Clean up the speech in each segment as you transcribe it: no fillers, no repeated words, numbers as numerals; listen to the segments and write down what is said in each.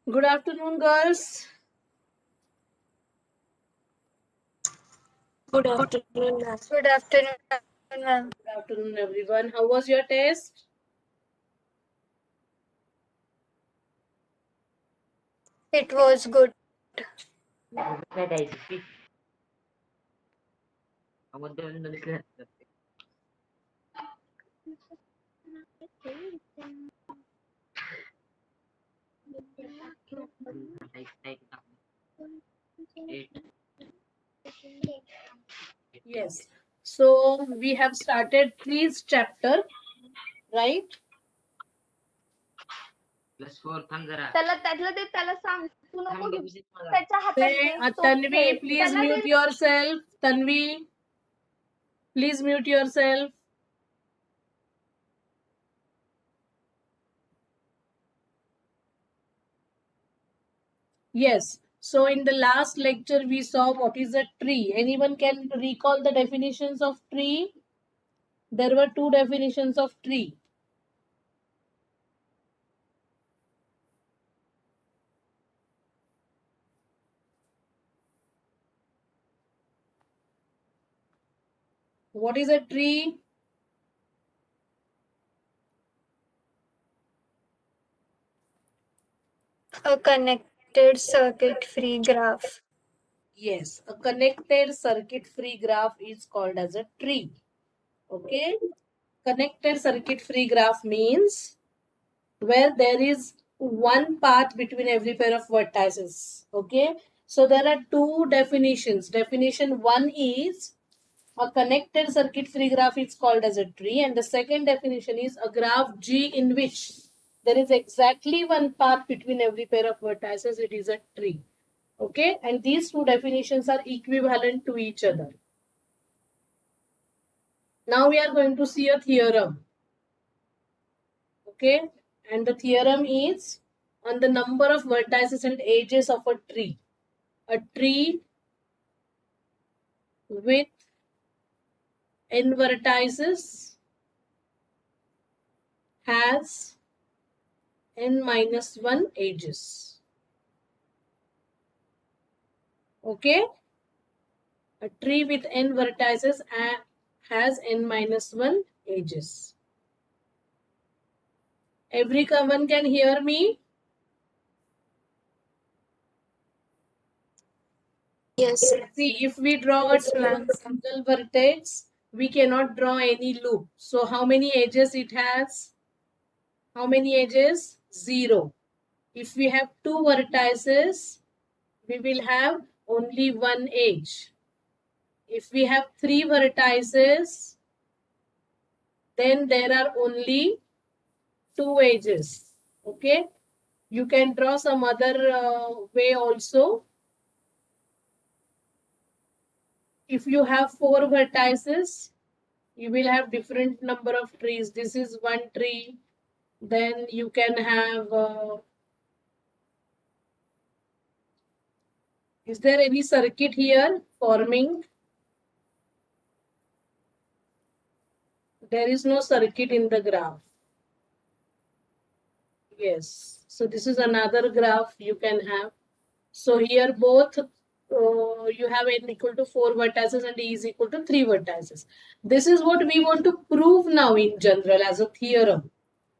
Good afternoon, girls. Good afternoon, ma'am. Good afternoon, ma'am. Good afternoon, everyone. How was your test? It was good. Yes. So we have started trees chapter, right? त्याला त्यातलं ते त्याला सांग तू नको घेऊ. त्याच्या हातात Say, दे तो Tanvi, खेळ. please त्याला दे. mute yourself. Tanvi, please mute yourself. Yes. So in the last lecture, we saw what is a tree. Anyone can recall the definitions of tree? There were two definitions of tree. What is a tree? A connected circuit-free graph. Yes, a connected circuit-free graph is called as a tree. Okay, connected circuit-free graph means where there is one path between every pair of vertices. Okay, so there are two definitions. Definition one is a connected circuit-free graph is called as a tree, and the second definition is a graph G in which there is exactly one path between every pair of vertices. It is a tree. Okay, and these two definitions are equivalent to each other. Now we are going to see a theorem. Okay, and the theorem is on the number of vertices and edges of a tree. A tree with n vertices has n minus 1 edges. Okay, a tree with n vertices has n minus 1 edges. Everyone can hear me? Yes. See, if we draw Yes, a tree ma'am. on single vertex, we cannot draw any loop. So how many edges it has? How many edges? 0. If we have two vertices, we will have only one edge. If we have three vertices, then there are only two edges. Okay. You can draw some other way also. If you have four vertices, you will have different number of trees. This is one tree. Then you can have, is there any circuit here forming? There is no circuit in the graph. Yes. So this is another graph you can have. So here both you have n equal to 4 vertices and e is equal to 3 vertices. This is what we want to prove now in general as a theorem.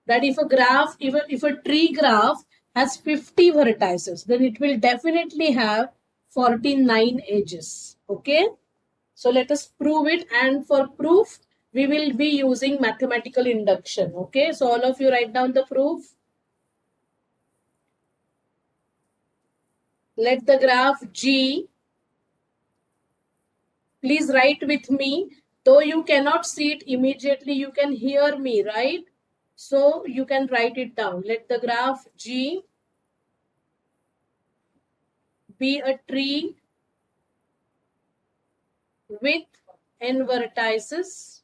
That if a graph, even if a tree graph has 50 vertices, then it will definitely have 49 edges. Okay. So let us prove it, and for proof, we will be using mathematical induction. Okay. So all of you write down the proof. Let the graph G, please write with me. Though you cannot see it immediately, you can hear me, right? So you can write it down. Let the graph G be a tree with n vertices.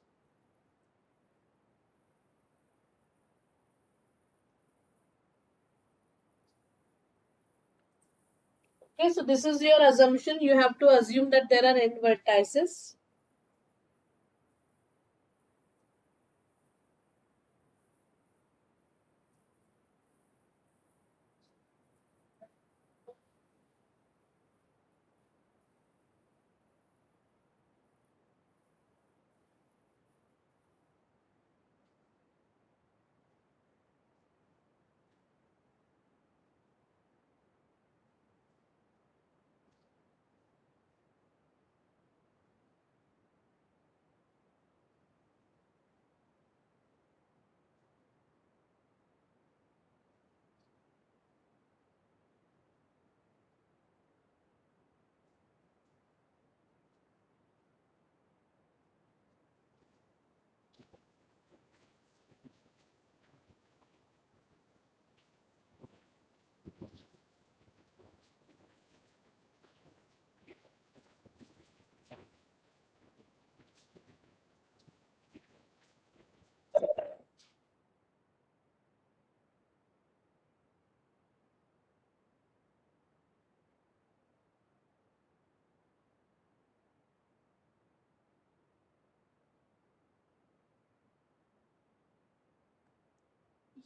Okay, so this is your assumption. You have to assume that there are n vertices.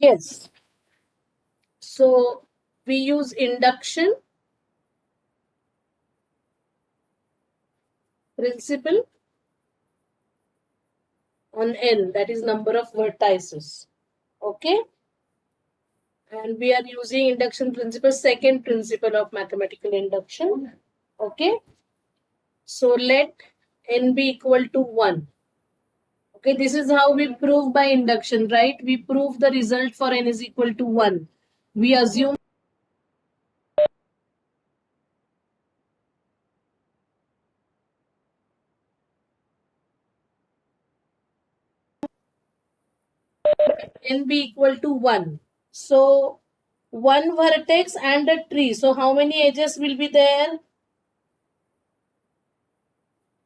Yes. So we use induction principle on n, that is number of vertices. Okay. And we are using induction principle, second principle of mathematical induction. Okay. So let n be equal to 1. Okay, this is how we prove by induction, right? We prove the result for n is equal to 1. We assume n be equal to 1. So, one vertex and a tree. So, how many edges will be there?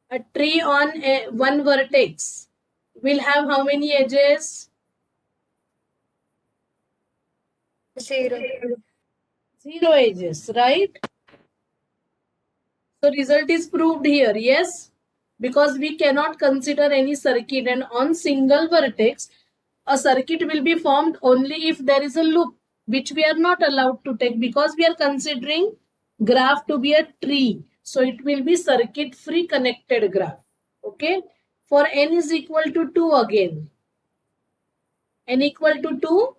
A tree on one vertex will have how many edges? 0. 0 edges, right? So, result is proved here, yes? Because we cannot consider any circuit, and on single vertex, a circuit will be formed only if there is a loop, which we are not allowed to take because we are considering graph to be a tree. So it will be circuit free connected graph. Okay. For n is equal to 2 again. N equal to 2.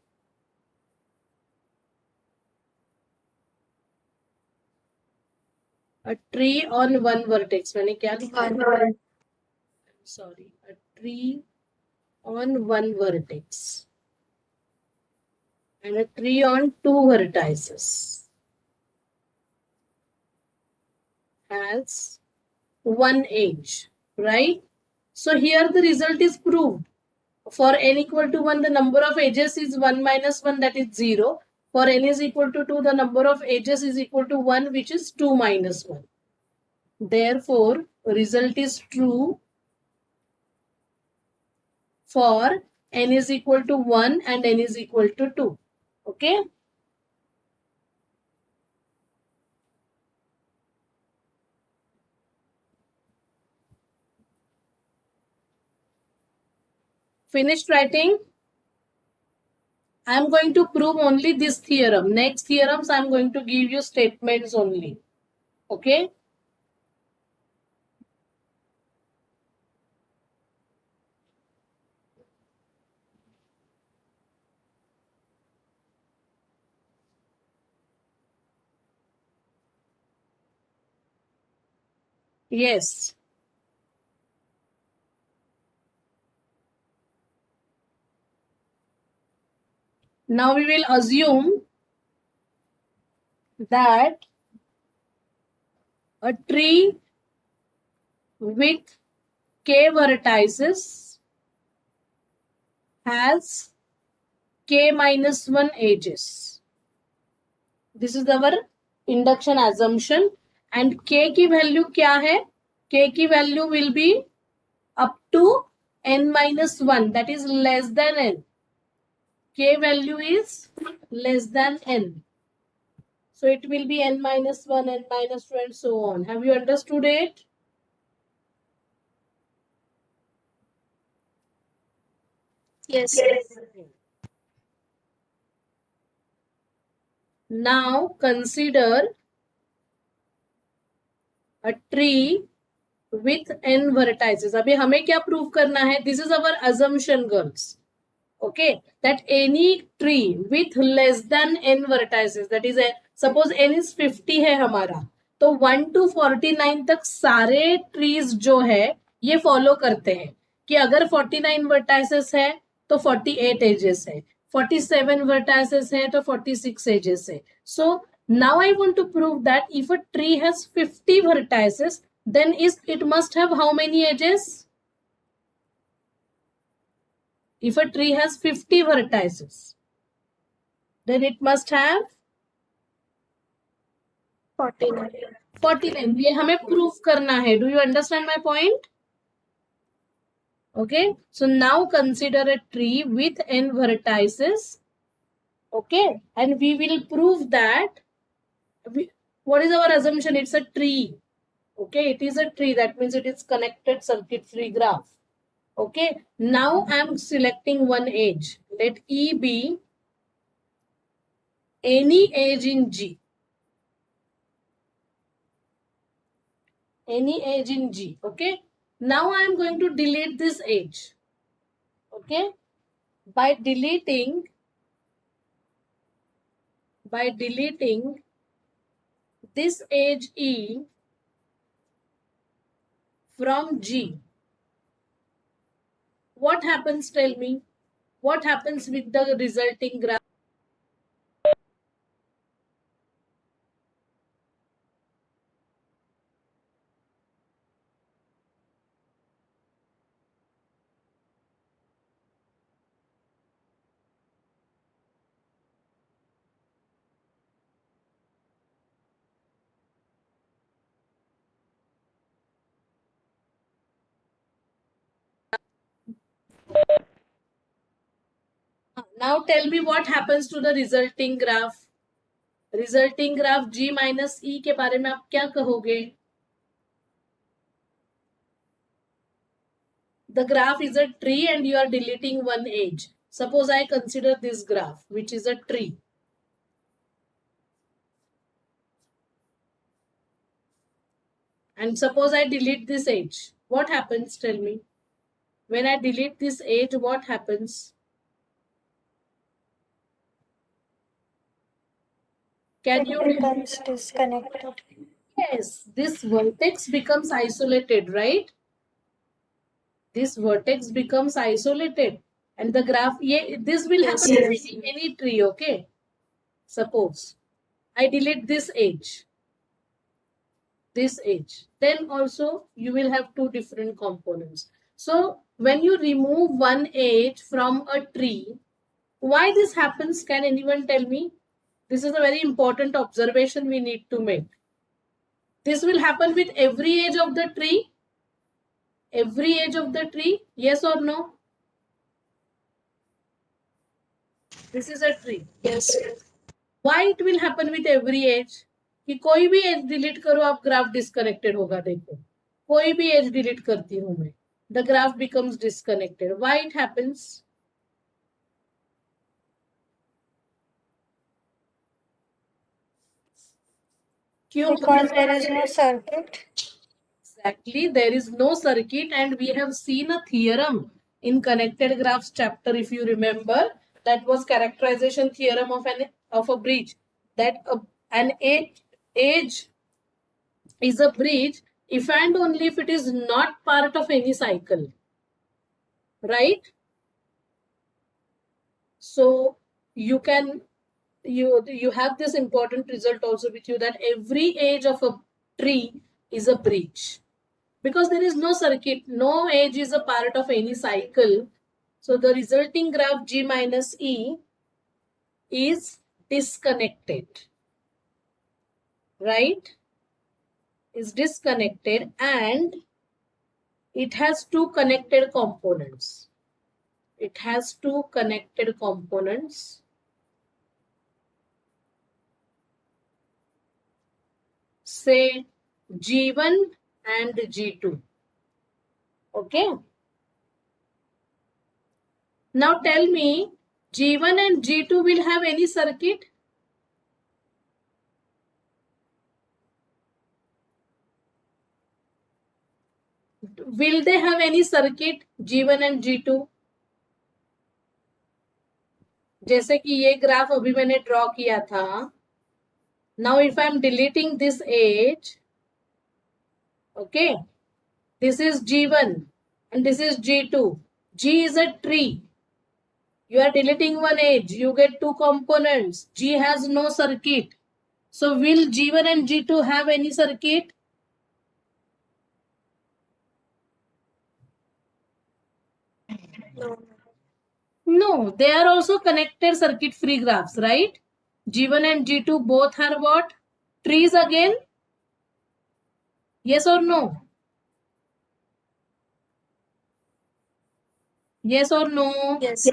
A tree on one vertex. मैंने क्या लिखा? Sorry. A tree on one vertex. And a tree on two vertices has one edge, right? So here the result is proved. For n equal to 1, the number of edges is 1 minus 1, that is 0. For n is equal to 2, the number of edges is equal to 1, which is 2 minus 1. Therefore, result is true for n is equal to 1 and n is equal to 2. Okay? Finished writing? I am going to prove only this theorem. Next theorems I am going to give you statements only. Okay? Yes. Now we will assume that a tree with k vertices has k minus 1 edges. This is our induction assumption. And k की value क्या है? K की value will be up to n minus 1, that is less than n. K value is less than n. So it will be n minus 1, n minus 2 and so on. Have you understood it? Yes. Now consider a tree with n vertices. अभी हमें क्या prove करना है? This is our assumption, girls. Okay, that any tree with less than n vertices, that is, suppose n is 50 है हमारा, तो 1 to 49 तक सारे trees जो है ये follow करते हैं कि अगर 49 vertices है तो 48 edges है, 47 vertices है तो 46 edges है. So now I want to prove that if a tree has 50 vertices, then it must have how many edges? If a tree has 50 vertices, then it must have 49. 49. ये हमें prove करना है. Do you understand my point? Okay. So now consider a tree with n vertices. Okay. And we will prove that. What is our assumption? It's a tree. Okay. It is a tree. That means it is connected circuit free graph. Okay. Now I am selecting one edge. Let E be any age in G. Any age in G. Okay. Now I am going to delete this age. Okay. By deleting this age E from G, what happens? Tell me. What happens with the resulting graph? Now tell me what happens to the resulting graph. Resulting graph G minus E के बारे में आप क्या कहोगे? The graph is a tree and you are deleting one edge. Suppose I consider this graph, which is a tree. And suppose I delete this edge. What happens? Tell me. When I delete this edge, what happens? Can you? It becomes disconnected. Yes, this vertex becomes isolated, right? This vertex becomes isolated. And the graph, this will happen in any tree, okay? Suppose I delete this edge. Then also you will have two different components. So when you remove one edge from a tree, why this happens? Can anyone tell me? This is a very important observation we need to make. This will happen with every edge of the tree. Every edge of the tree, yes or no? This is a tree. Yes. Why it will happen with every edge? कि कोई भी as delete करो आप graph disconnected होगा. देखो कोई भी as delete करती हूं मैं, the graph becomes disconnected. Why it happens? Because there is no circuit. Exactly, there is no circuit, and we have seen a theorem in connected graphs chapter, if you remember. That was characterization theorem of a bridge. That an edge is a bridge if and only if it is not part of any cycle, right? So you have this important result also with you, that every edge of a tree is a bridge because there is no circuit, no edge is a part of any cycle. So the resulting graph G minus E is disconnected, right? Is disconnected, and it has two connected components. It has two connected components. Say G1 and G2. Okay. Now tell me, G1 and G2 will have any circuit? Will they have any circuit, G1 and G2? जैसे कि ये graph अभी मैंने draw किया था. Now if I am deleting this edge, okay, this is G1 and this is G2. G is a tree. You are deleting one edge, you get two components. G has no circuit. So will G1 and G2 have any circuit? No. No, they are also connected circuit free graphs, right? G1 and G2 both are what? Trees again? Yes or no? Yes or no? Yes.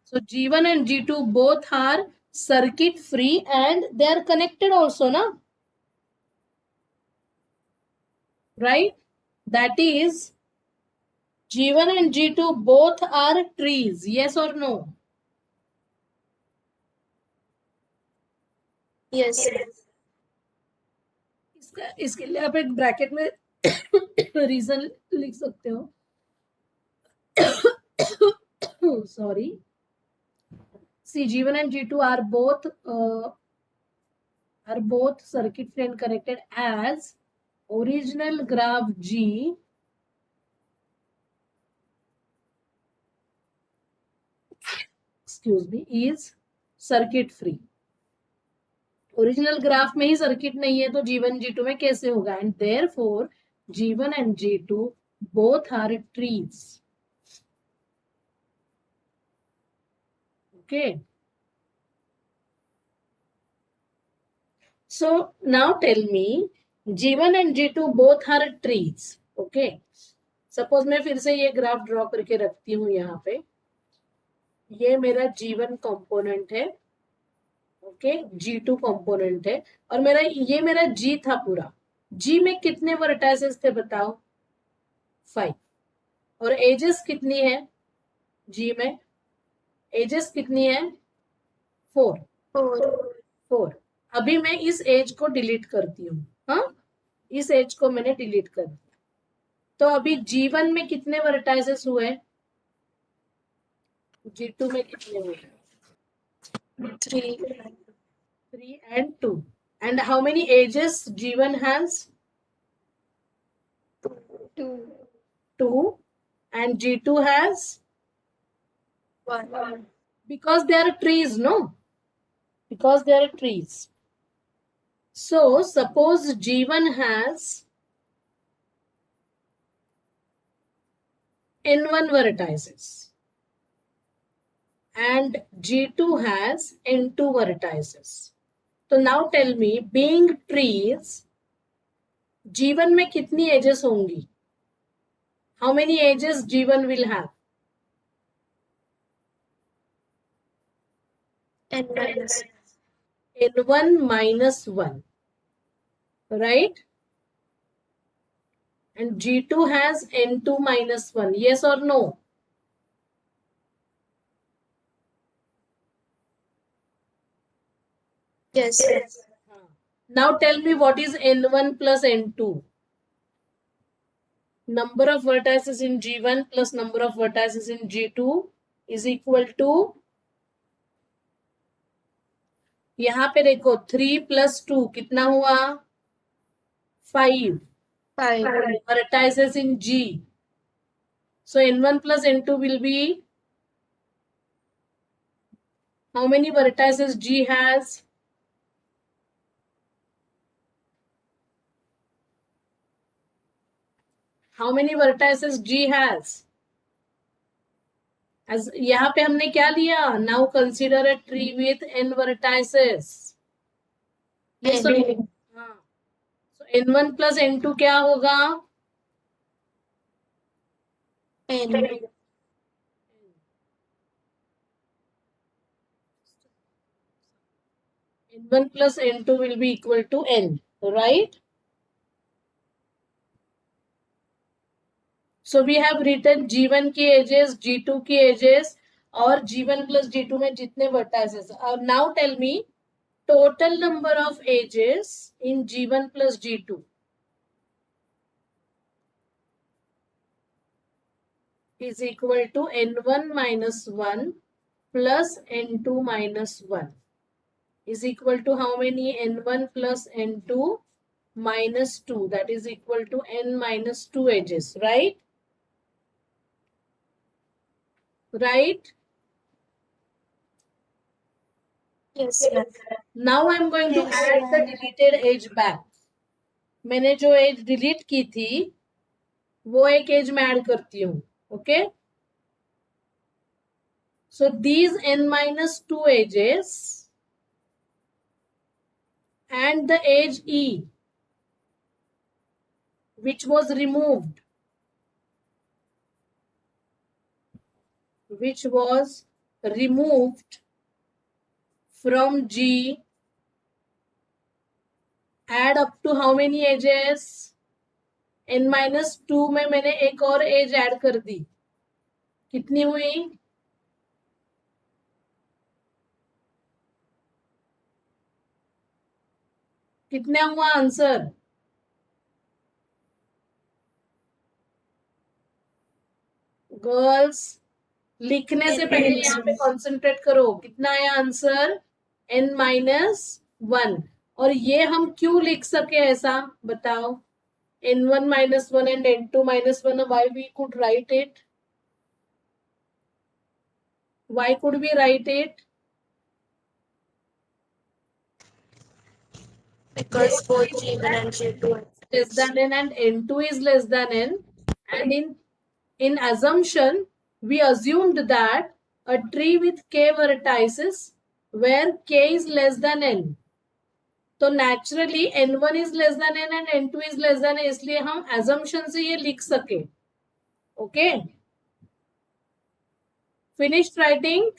So G1 and G2 both are circuit free and they are connected also, na? Right? That is, G1 and G2 both are trees. Yes or no? Yes. इसके लिए आप एक bracket में reason लिख सकते हो. Sorry. See, G1 and G2 are both circuit free and connected as original graph G is circuit free. Original graph में ही circuit नहीं है तो G1 G2 में कैसे होगा? And therefore G1 and G2 both are trees. Okay. So now tell me, G1 and G2 both are trees. Okay. Suppose मैं फिर से ये ग्राफ ड्रॉ करके रखती हूँ यहाँ पे. ये मेरा G1 कंपोनेंट है. ओके. G2 कंपोनेंट है और मेरा G था पूरा. G में कितने वर्टाइसेस थे बताओ? 5. और एजेस कितनी है? G में एजेस कितनी है? 4. अभी मैं इस एज को डिलीट करती हूँ. हाँ, इस एज को मैंने डिलीट कर दिया. तो अभी G1 में कितने वर्टाइसेस हुए? G2 में कितने हुए? 3 and 2. And how many edges G1 has? 2. And G2 has? 1. Because they are trees, no? Because they are trees. So suppose G1 has N1 vertices and G2 has N2 vertices. So now tell me, being trees, G1 में कितनी edges होंगी? How many edges G1 will have? N1 minus 1. Right? And G2 has N2 minus 1. Yes or no? Yes. Now tell me what is N1 plus N2? Number of vertices in G1 plus number of vertices in G2 is equal to, यहाँ पे देखो 3 plus 2 कितना हुआ? 5 vertices in G. So N1 plus N2 will be, how many vertices G has? How many vertices G has? As यहाँ पे हमने क्या लिया? Now consider a tree with n vertices. Yes or no? हाँ. So N1 plus N2 क्या होगा? N1 plus N2 will be equal to N, right? So we have written G1 की edges, G2 की edges और G1 plus G2 में जितने vertices. Now tell me total number of edges in G1 plus G2 is equal to N1 minus 1 plus N2 minus 1 is equal to how many? N1 plus N2 minus 2, that is equal to N minus 2 edges, right? Right? Yes. Now I am going to Yes, add the deleted edge back. मैंने जो edge delete की थी वो एक edge में add करती हूँ. Okay? So these N minus 2 edges and the edge E which was removed, from G, add up to how many edges? N minus 2 में मैंने एक और edge add कर दी. कितनी हुई? कितने हुआ आंसर? गर्ल्स लिखने से पहले यहाँ पे कॉन्सेंट्रेट करो. कितना आया आंसर? n-1. और ये हम क्यों लिख सके ऐसा बताओ? n1 - 1 and n2 - 1. Why we could write it? Why could we write it? Because both G1 and G2 are Less than n and n2 is less than n. And in assumption, we assumed that a tree with k vertices where k is less than n. तो naturally n1 is less than n and n2 is less than n, इसलिए हम assumption से ये लिख सके. Okay? Finished writing?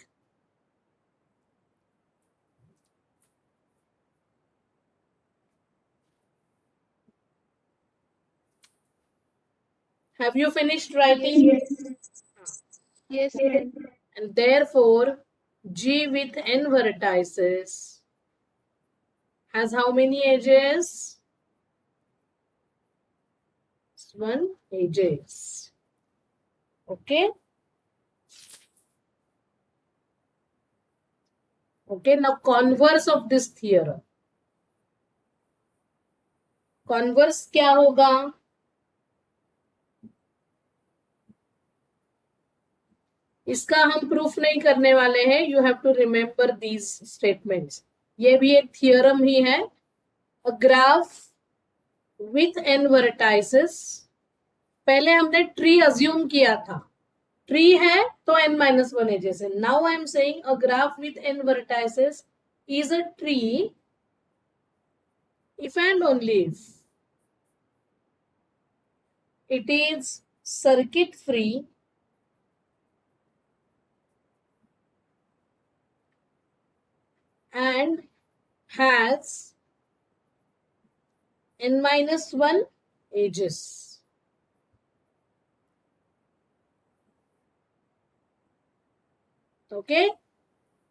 Have you finished writing? Yes, ma'am. And therefore, G with n vertices has how many edges? 1 edges. Okay? Okay, now converse of this theorem. Converse क्या होगा? इसका हम प्रूफ नहीं करने वाले हैं. You have to remember these statements. ये भी एक थियरम ही है. A graph with n vertices. पहले हमने ट्री अज्यूम किया था. ट्री है तो n-1 एजेस है. Now I am saying a graph with n vertices is a tree if and only if it is circuit free and has n-1 edges. Okay,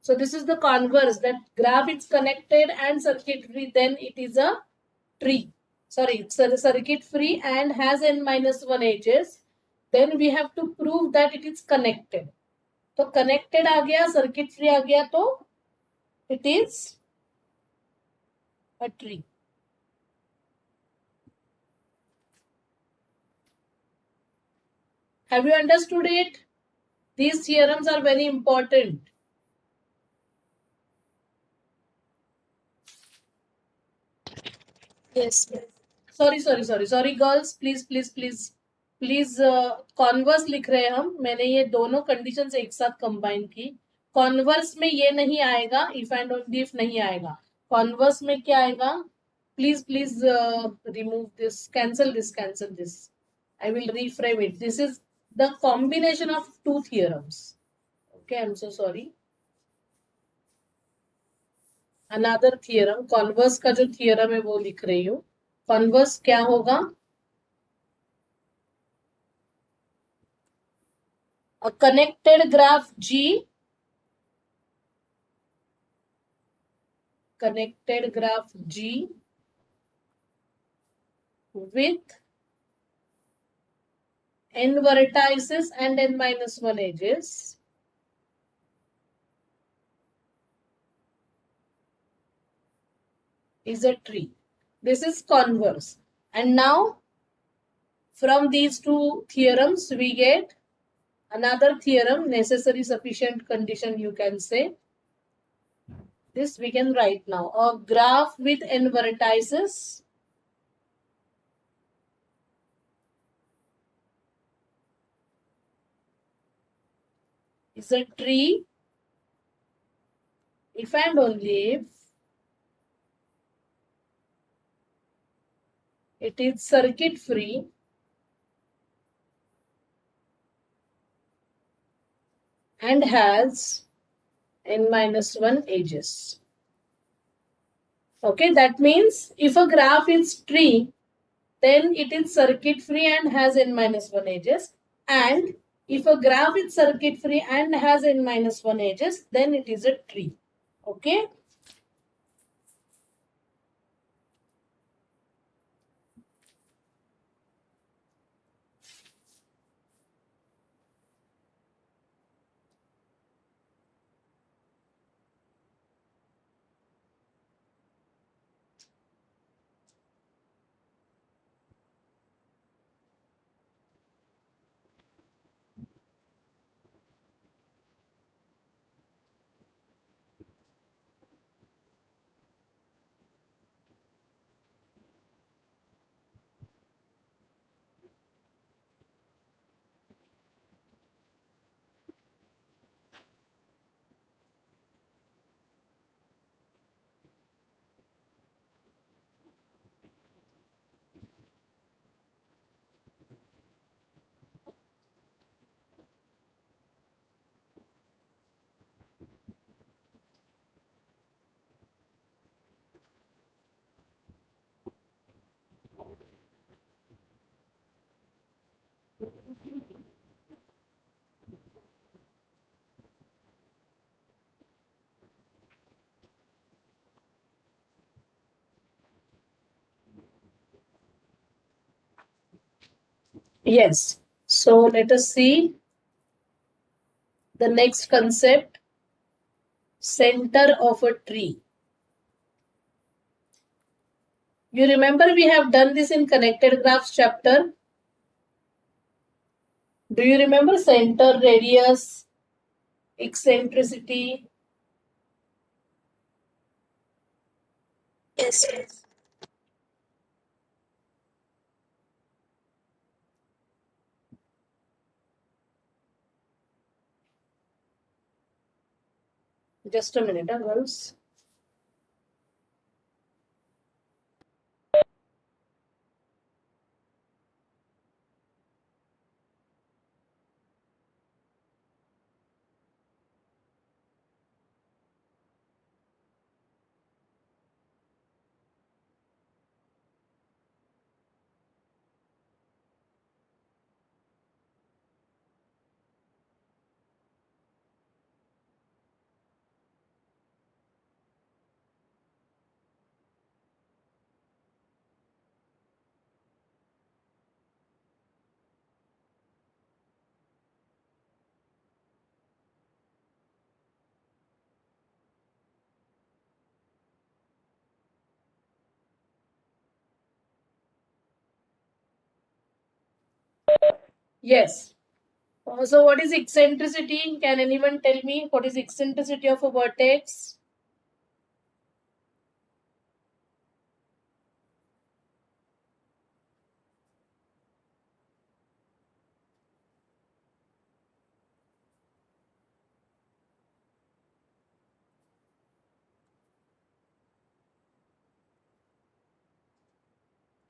so this is the converse, that graph is connected and circuit free, then it is a tree. Sorry, it's a circuit free and has n-1 edges. Then we have to prove that it is connected. तो connected आ गया, circuit free आ गया, तो it is a tree. Have you understood it? These theorems are very important. Yes, ma'am. Sorry girls, please converse लिख रहे हैं हम. मैंने ये दोनों कंडीशंस एक साथ कंबाइन की. कॉन्वर्स में ये नहीं आएगा, इफ एंड ओनली इफ नहीं आएगा. कॉन्वर्स में क्या आएगा? Please remove this, cancel this. I will reframe it. This is the combination of two theorems. Okay, I'm so sorry. Another theorem, converse का जो theorem है वो लिख रही हूँ. Converse क्या होगा? A connected graph G with n vertices and n-1 edges is a tree. This is converse. And now from these two theorems we get another theorem, necessary sufficient condition, you can say. This we can write now. A graph with n vertices is a tree if and only if it is circuit free and has n-1 edges. Okay, that means if a graph is tree, then it is circuit free and has n-1 edges. And if a graph is circuit free and has n-1 edges, then it is a tree. Okay. Yes. So let us see the next concept, center of a tree. You remember we have done this in connected graphs chapter. Do you remember center, radius, eccentricity? Yes. Just a minute, girls. Yes. So what is eccentricity? Can anyone tell me what is eccentricity of a vertex?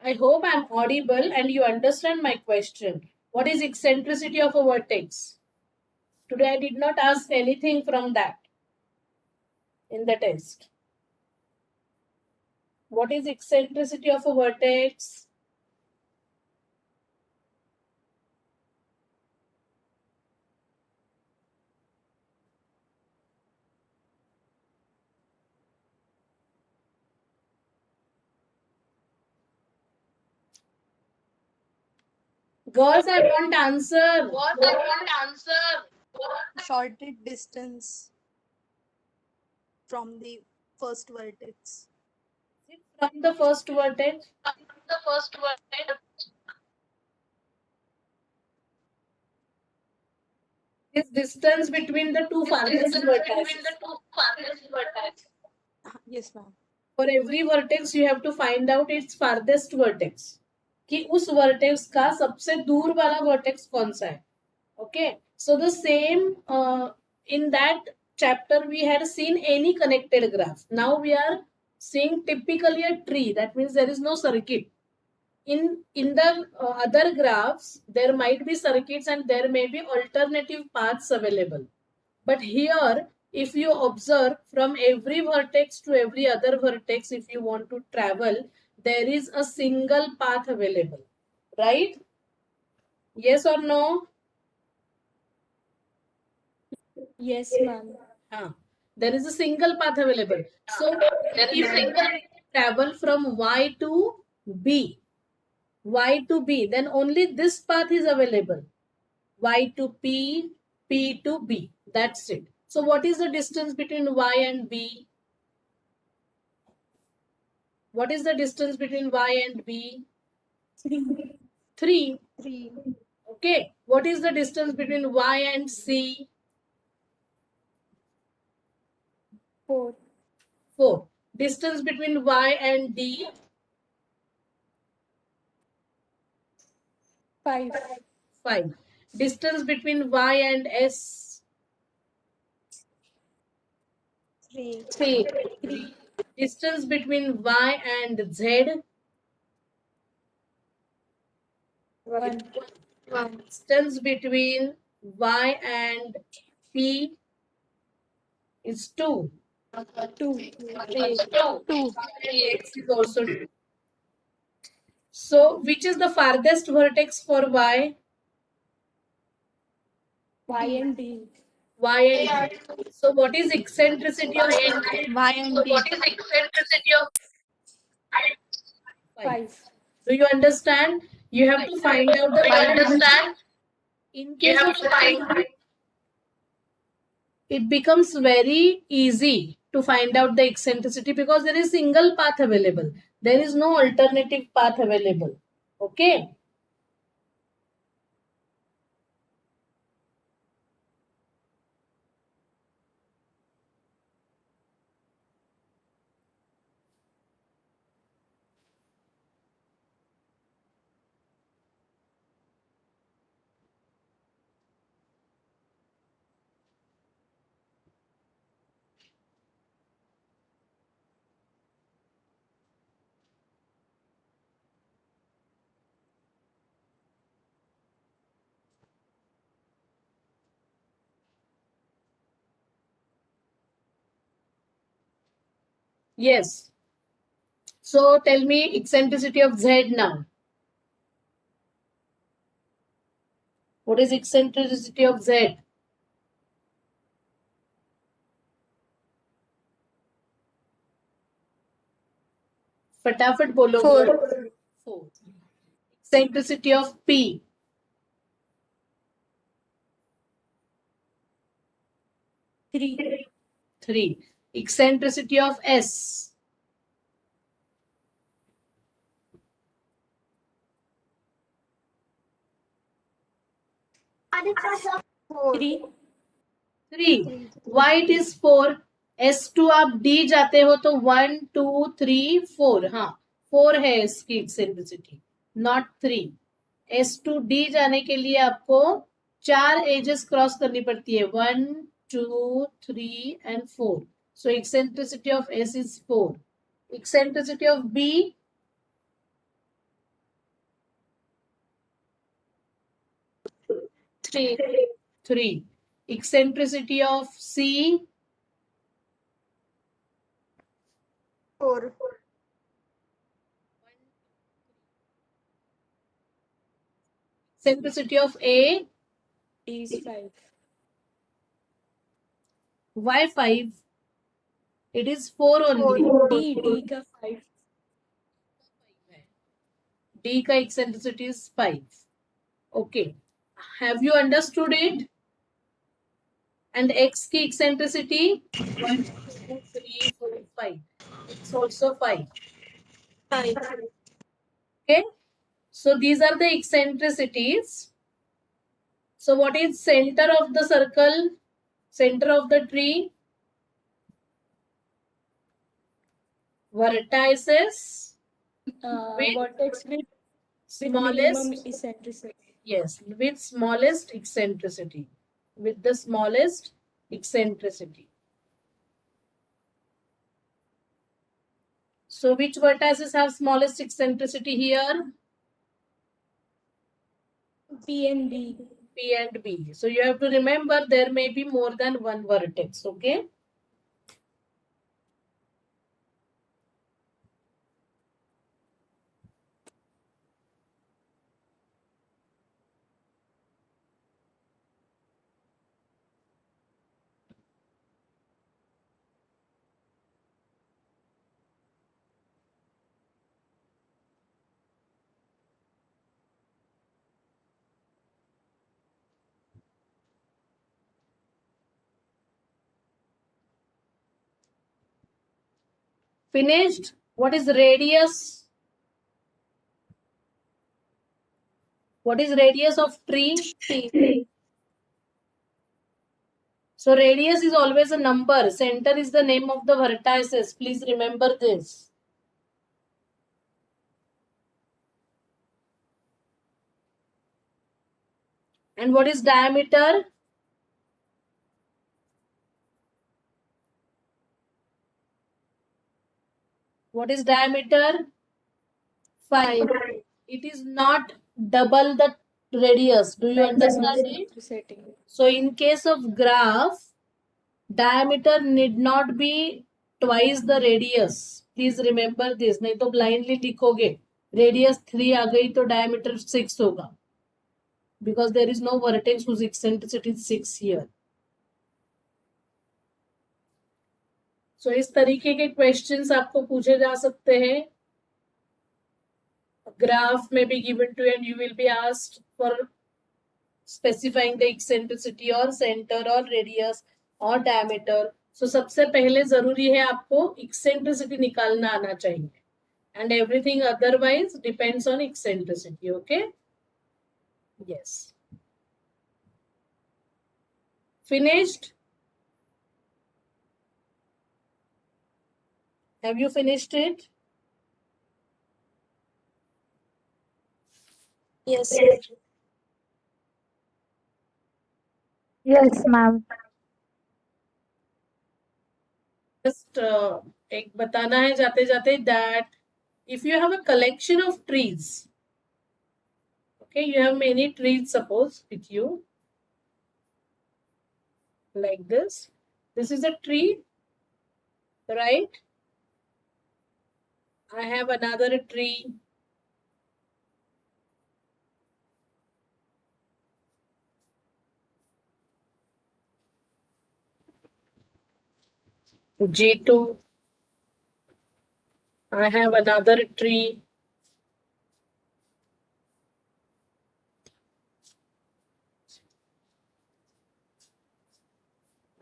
I hope I'm audible and you understand my question. What is eccentricity of a vertex? Today I did not ask anything from that in the test. What is eccentricity of a vertex? Girls, I want answer. Shorted distance from the first vertex. From the first vertex. Is distance between the two farthest vertices. Yes, ma'am. For every vertex, you have to find out its farthest vertex. कि उस vertex का सबसे दूर वाला vertex कौन सा है. Okay. So the same in that chapter we had seen any connected graph. Now we are seeing typically a tree. That means there is no circuit. In the other graphs, there might be circuits and there may be alternative paths available. But here, if you observe from every vertex to every other vertex, if you want to travel, there is a single path available. Right? Yes or no? Yes, ma'am. There is a single path available. So, if you travel from Y to B, then only this path is available. Y to P, P to B. That's it. So, what is the distance between Y and B? What is the distance between Y and B? 3. 3. Okay. What is the distance between Y and C? 4. 4. Distance between Y and D? 5. 5. Distance between Y and S? 3. 3. Distance between Y and Z? 1. Distance between Y and P is 2. 2. 2. X is also 2. So, which is the farthest vertex for Y? Y and D. Y and D. So, what is eccentricity of Y and D. 5? 5. Do you understand? You have to find out the Understand? in You case have of to find. it becomes very easy to find out the eccentricity because there is single path available. There is no alternative path available. Okay. Yes. So tell me eccentricity of Z now. What is eccentricity of Z? फटाफट बोलो. 4. 4. Eccentricity of P. 3. 3. Eccentricity of S. 3. 3. Why it is 4? S2 आप D जाते हो तो 1, 2, 3, 4. हाँ 4 है इसकी eccentricity, not 3. S2 D जाने के लिए आपको 4 एजेस क्रॉस करनी पड़ती है. 1, 2, 3 and 4. So eccentricity of S is 4. Eccentricity of B. 3. 3. Eccentricity of C. 4. Eccentricity of A. is 5. Why 5? It is 4 only. D का 5. D का eccentricity is 5. Okay. Have you understood it? And X की eccentricity 1, 2, 3, 4, 5. It's also 5. 5. Okay. So these are the eccentricities. So what is center of the circle? Center of the tree? Vertices. Vertex with Smallest. minimum eccentricity. Yes, with smallest eccentricity. With the smallest eccentricity. So which vertices have smallest eccentricity here? P and B. P and B. So you have to remember there may be more than one vertex. Okay. Finished? What is radius? What is radius of tree? T. So radius is always a number. Center is the name of the vertices. Please remember this. And what is diameter? What is diameter? 5. It is not double the radius. Do you understand it? So in case of graph, diameter need not be twice the radius. Please remember this. नहीं तो blindly लिखोगे. Radius 3 आ गई तो diameter 6 होगा. Because there is no vertex whose eccentricity is 6 here. So इस तरीके के questions आपको पूछे जा सकते हैं. graph may be given to you and you will be asked for specifying the eccentricity or center or radius or diameter. So सबसे पहले जरूरी है आपको eccentricity निकालना आना चाहिए, and everything otherwise depends on eccentricity. Okay? Yes. Finished? Have you finished it? Yes. Yes, ma'am. Just एक बताना है जाते जाते that if you have a collection of trees, okay, you have many trees suppose with you like this. This is a tree, right? I have another tree. G2. I have another tree.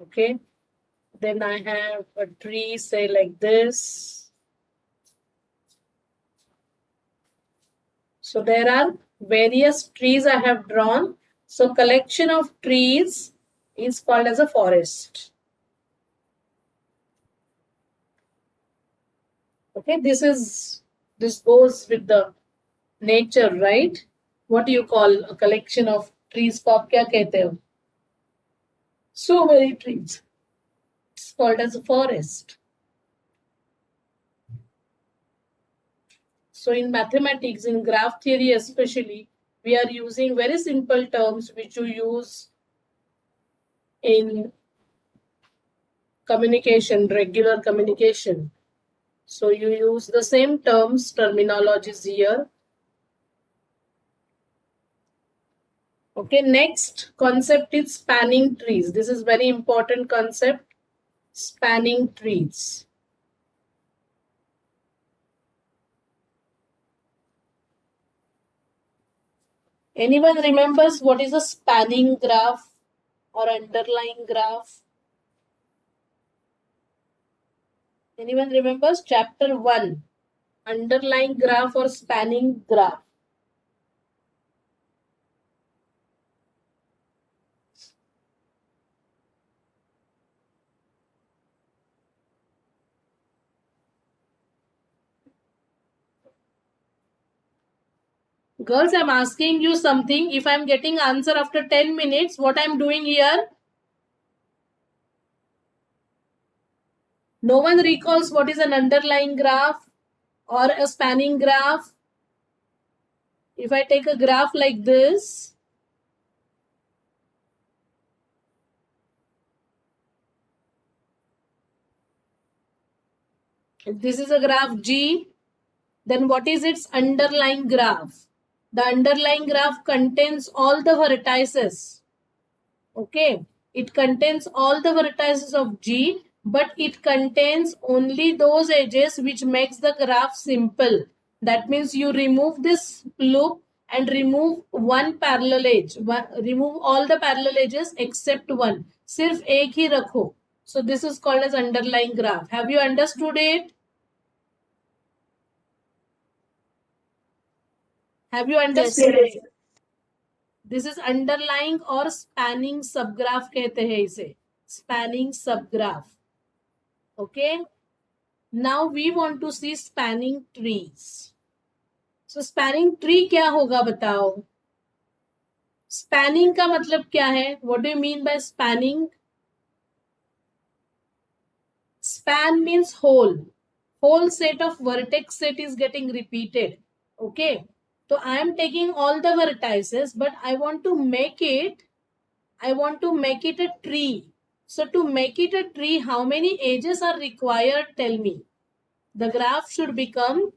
Okay. Then I have a tree, say like this. So there are various trees I have drawn. So collection of trees is called as a forest. Okay, this goes with the nature, right? What do you call a collection of trees? को आप क्या कहते हो? So many trees. It's called as a forest. So in mathematics, in graph theory especially, we are using very simple terms which you use in communication, regular communication. So you use the same terms, terminologies here. Okay, next concept is spanning trees. This is very important concept, spanning trees. Anyone remembers what is a spanning graph or underlying graph? Anyone remembers chapter 1, underlying graph or spanning graph? Girls, I'm asking you something. If I'm getting answer after 10 minutes, what I'm doing here? No one recalls what is an underlying graph or a spanning graph. If I take a graph like this, if this is a graph G, then what is its underlying graph? The underlying graph contains all the vertices. Okay, it contains all the vertices of G, but it contains only those edges which makes the graph simple. That means you remove this loop and remove one parallel edge. Remove all the parallel edges except one. Sirf ek hi rakho. So this is called as underlying graph. Have you understood it? Have you understood it? This is underlying or spanning subgraph कहते हैं इसे. Spanning subgraph. Okay. Now we want to see spanning trees. So spanning tree क्या होगा बताओ? Spanning का मतलब क्या है? What do you mean by spanning? Span means whole. Whole set of vertex set is getting repeated. Okay. So I am taking all the vertices, but I want to make it a tree. So to make it a tree, how many edges are required? Tell me. The graph should become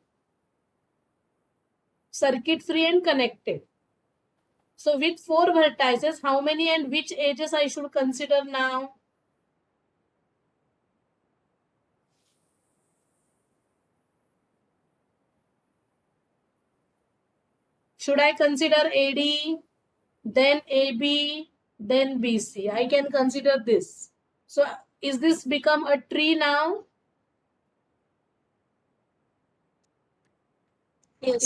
circuit free and connected. So with 4 vertices, how many and which edges I should consider now? Should I consider AD, then AB, then BC? I can consider this. So is this become a tree now? Yes.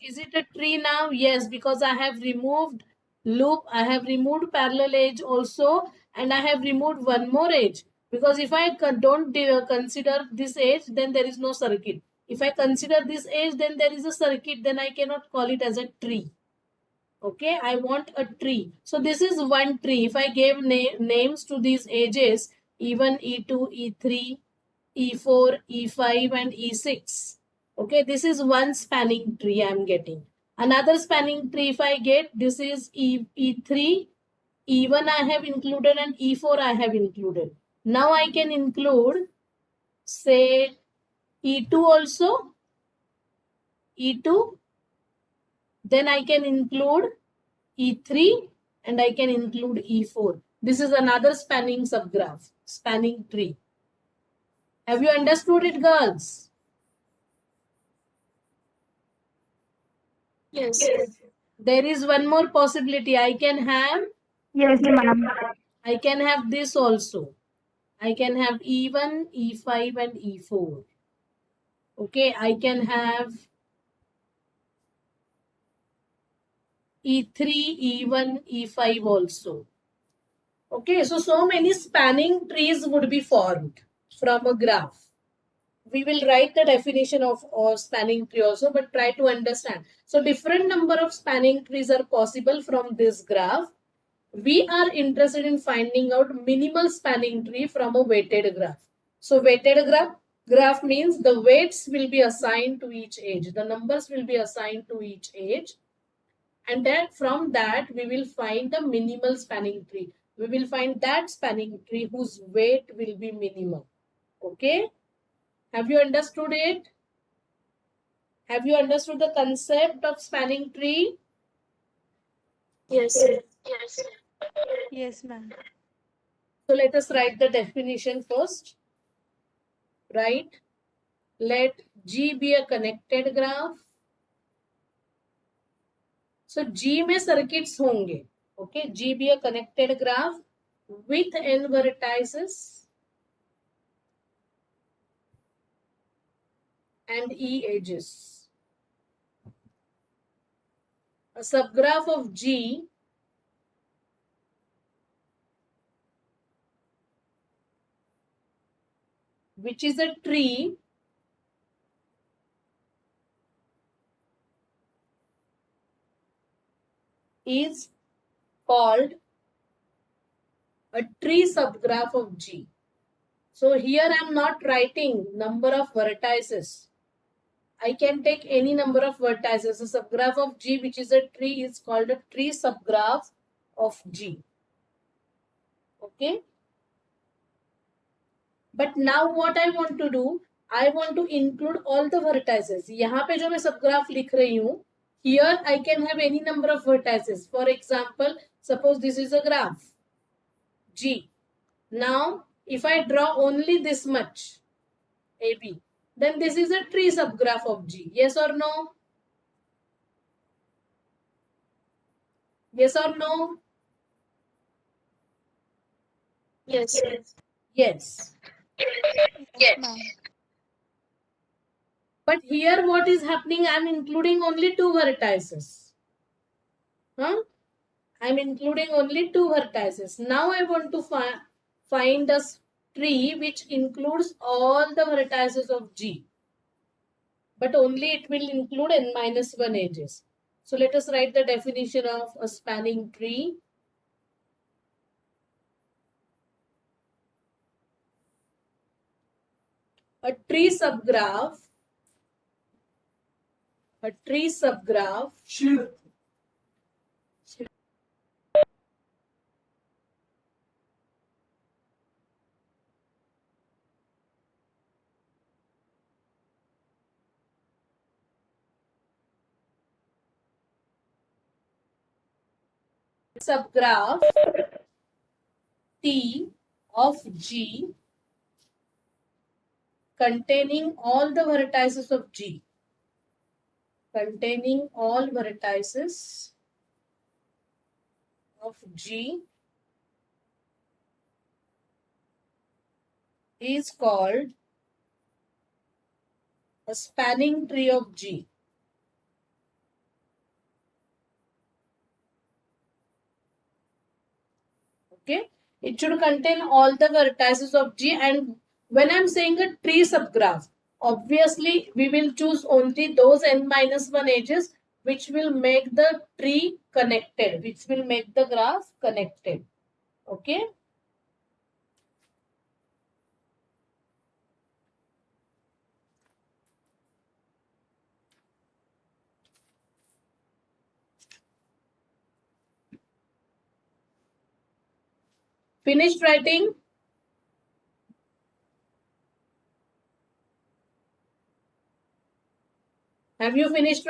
Is it a tree now? Yes, because I have removed loop, I have removed parallel edge also, and I have removed one more edge. Because if I don't consider this edge, then there is no circuit. If I consider this edge, then there is a circuit, then I cannot call it as a tree. Okay, I want a tree. So this is one tree. If I gave names to these edges, E1, E2, E3, E4, E5 and E6. Okay, this is one spanning tree I am getting. Another spanning tree if I get, this is E3, E1 I have included and E4 I have included. Now I can include, say, E2 also, E2. Then I can include E3 and I can include E4. This is another spanning subgraph, spanning tree. Have you understood it, girls? Yes. There is one more possibility. I can have Yes, ma'am. I can have this also. I can have E1, E5 and E4. Okay, I can have E3, E1, E5 also. Okay, so many spanning trees would be formed from a graph. We will write the definition of spanning tree also, but try to understand. So different number of spanning trees are possible from this graph. We are interested in finding out minimal spanning tree from a weighted graph. So weighted graph means the weights will be assigned to each edge. The numbers will be assigned to each edge. And then from that, we will find the minimal spanning tree. We will find that spanning tree whose weight will be minimal. Okay? Have you understood it? Have you understood the concept of spanning tree? Yes. Yes, ma'am. So let us write the definition first. Right? Let G be a connected graph. So G में circuits होंगे. Okay, G be a connected graph with n vertices and E edges. A subgraph of G which is a tree is called a tree subgraph of G. So here I am not writing number of vertices. I can take any number of vertices. A subgraph of G which is a tree is called a tree subgraph of G. Okay. But now what I want to do, I want to include all the vertices. यहाँ पे जो मैं subgraph लिख रही हूँ, here I can have any number of vertices. For example, suppose this is a graph G. Now, if I draw only this much AB, then this is a tree subgraph of G. Yes or no? Yes or no? Yes. Yes. Yes, ma'am. But here what is happening? I am including only two vertices. Huh? I am including only two vertices. Now I want to find a tree which includes all the vertices of G. But only it will include n-1 edges. So let us write the definition of a spanning tree. A tree subgraph T of G containing all the vertices of G. containing all vertices of G is called a spanning tree of G. Okay, it should contain all the vertices of G, and when I'm saying a tree subgraph, obviously we will choose only those n-1 edges which will make the tree connected, which will make the graph connected. Okay. Finished writing? Have you finished